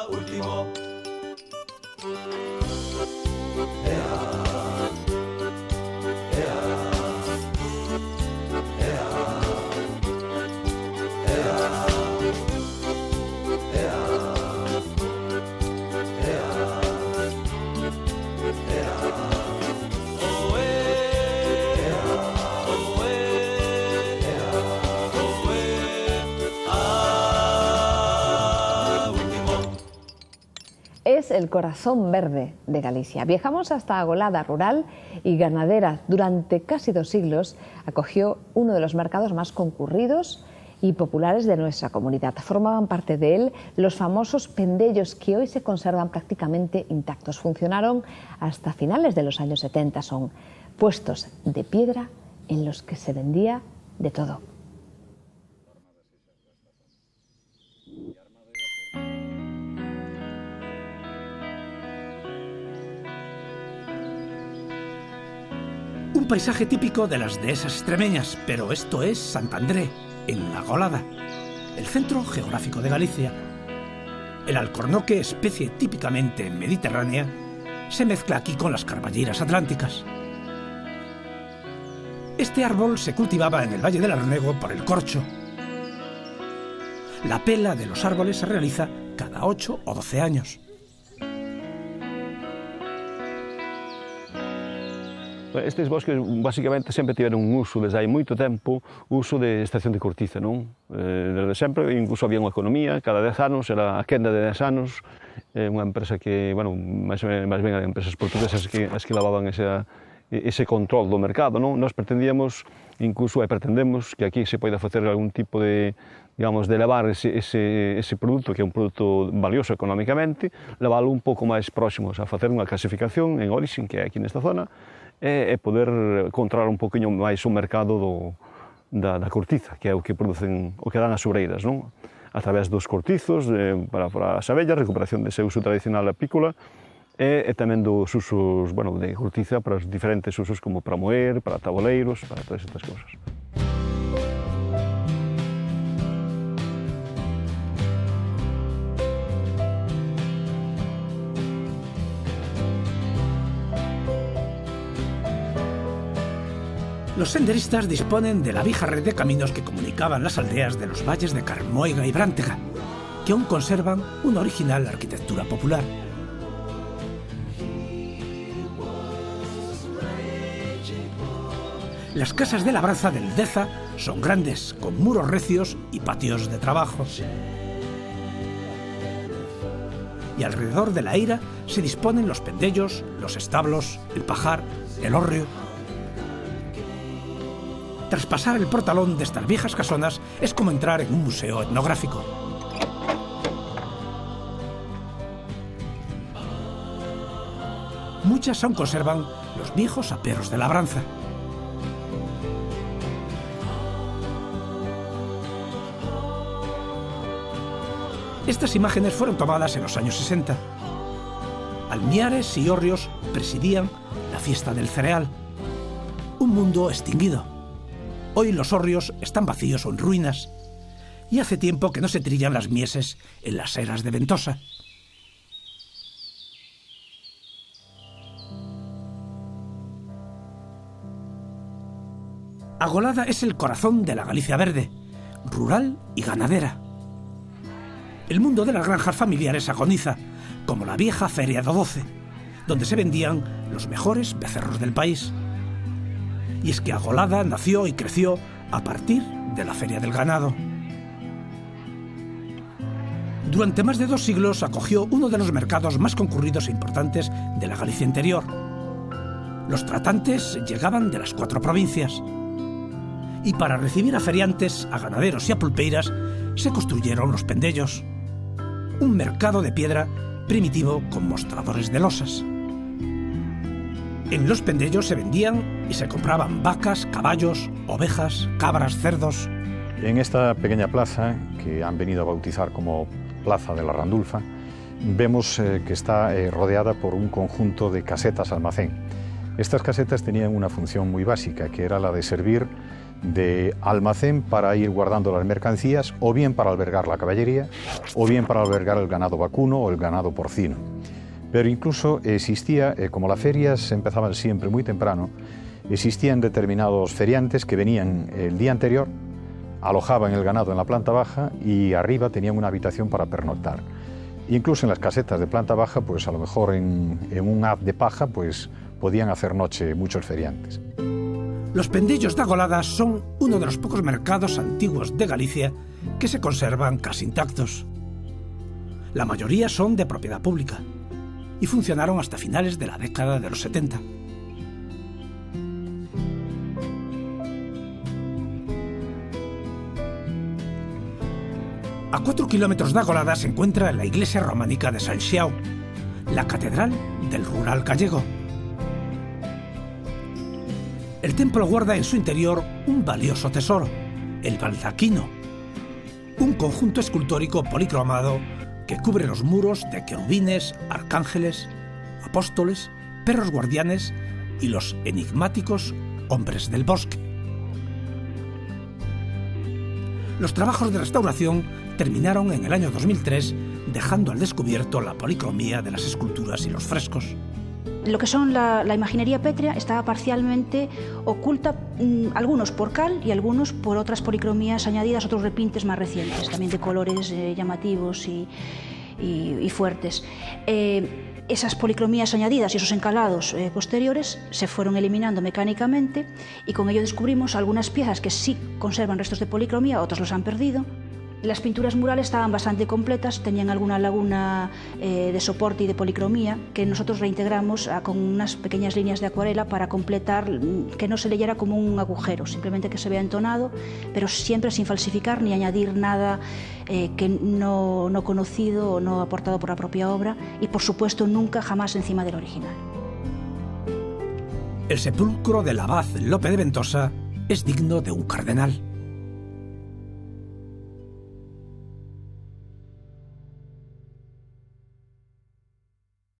último. Es el corazón verde de Galicia. Viajamos hasta Agolada, rural y ganadera. Durante casi 2 siglos acogió uno de los mercados más concurridos y populares de nuestra comunidad. Formaban parte de él los famosos pendellos que hoy se conservan prácticamente intactos. Funcionaron hasta finales de los años 70. Son puestos de piedra en los que se vendía de todo. Un paisaje típico de las dehesas extremeñas, pero esto es Santandré, en Agolada, el centro geográfico de Galicia. El alcornoque, especie típicamente mediterránea, se mezcla aquí con las carballeiras atlánticas. Este árbol se cultivaba en el Valle del Arnego por el corcho. La pela de los árboles se realiza cada 8 o 12 años. Estes bosques basicamente sempre tiveron un uso desde hai moito tempo, uso de extracción de cortiza, non? Desde sempre, incluso había unha economía, cada 10 anos, era a quenda de 10 anos, unha empresa que, bueno, máis ben as empresas portuguesas as que lavaban ese control do mercado, non? Nós pretendíamos, incluso pretendemos que aquí se poida facer algún tipo de, digamos, de levar ese produto, que é un produto valioso económicamente, leválo un pouco máis próximos a facer unha clasificación en origen, que é aquí nesta zona, e poder controlar un poquinho máis o mercado da cortiza, que é o que producen, o que dan as sobreiras, non? A través dos cortizos para as abellas, recuperación dese uso tradicional apícola, e tamén dos usos, bueno, de cortiza para os diferentes usos como para moer, para taboleiros, para todas estas cousas. Los senderistas disponen de la vieja red de caminos que comunicaban las aldeas de los valles de Carmoiga y Brántega, que aún conservan una original arquitectura popular. Las casas de labranza del Deza son grandes, con muros recios y patios de trabajo. Y alrededor de la eira se disponen los pendellos, los establos, el pajar, el hórreo. Traspasar el portalón de estas viejas casonas es como entrar en un museo etnográfico. Muchas aún conservan los viejos aperos de labranza. Estas imágenes fueron tomadas en los años 60. Almiares y hórreos presidían la fiesta del cereal. Un mundo extinguido. Hoy los hórreos están vacíos o en ruinas, y hace tiempo que no se trillan las mieses en las eras de Ventosa. Agolada es el corazón de la Galicia verde, rural y ganadera. El mundo de las granjas familiares agoniza, como la vieja Feria do Doce, donde se vendían los mejores becerros del país. Y es que Agolada nació y creció a partir de la Feria del Ganado. Durante más de 2 siglos acogió uno de los mercados más concurridos e importantes de la Galicia interior. Los tratantes llegaban de las 4 provincias. Y para recibir a feriantes, a ganaderos y a pulpeiras, se construyeron los pendellos. Un mercado de piedra primitivo con mostradores de losas. En los pendellos se vendían y se compraban vacas, caballos, ovejas, cabras, cerdos. En esta pequeña plaza, que han venido a bautizar como Plaza de la Randulfa, vemos que está rodeada por un conjunto de casetas almacén. Estas casetas tenían una función muy básica, que era la de servir de almacén para ir guardando las mercancías, o bien para albergar la caballería, o bien para albergar el ganado vacuno o el ganado porcino. Pero incluso existía, como las ferias empezaban siempre muy temprano, existían determinados feriantes que venían el día anterior, alojaban el ganado en la planta baja y arriba tenían una habitación para pernoctar. Incluso en las casetas de planta baja, pues a lo mejor en un haz de paja, pues podían hacer noche muchos feriantes. Los Pendellos de Agolada son uno de los pocos mercados antiguos de Galicia que se conservan casi intactos. La mayoría son de propiedad pública y funcionaron hasta finales de la década de los 70. A 4 kilómetros de Agolada se encuentra la iglesia románica de San Xiao, la catedral del rural gallego. El templo guarda en su interior un valioso tesoro, el baldaquino, un conjunto escultórico policromado que cubre los muros de querubines, arcángeles, apóstoles, perros guardianes y los enigmáticos hombres del bosque. Los trabajos de restauración terminaron en el año 2003, dejando al descubierto la policromía de las esculturas y los frescos. Lo que son la imaginería pétrea estaba parcialmente oculta, algunos por cal y algunos por otras policromías añadidas, otros repintes más recientes, también de colores llamativos y fuertes. Esas policromías añadidas y esos encalados posteriores se fueron eliminando mecánicamente y con ello descubrimos algunas piezas que sí conservan restos de policromía, otras los han perdido. Las pinturas murales estaban bastante completas, tenían alguna laguna de soporte y de policromía que nosotros reintegramos con unas pequeñas líneas de acuarela para completar, que no se leyera como un agujero, simplemente que se vea entonado, pero siempre sin falsificar ni añadir nada que no conocido o no aportado por la propia obra y, por supuesto, nunca jamás encima del original. El sepulcro del abad Lope de Ventosa es digno de un cardenal.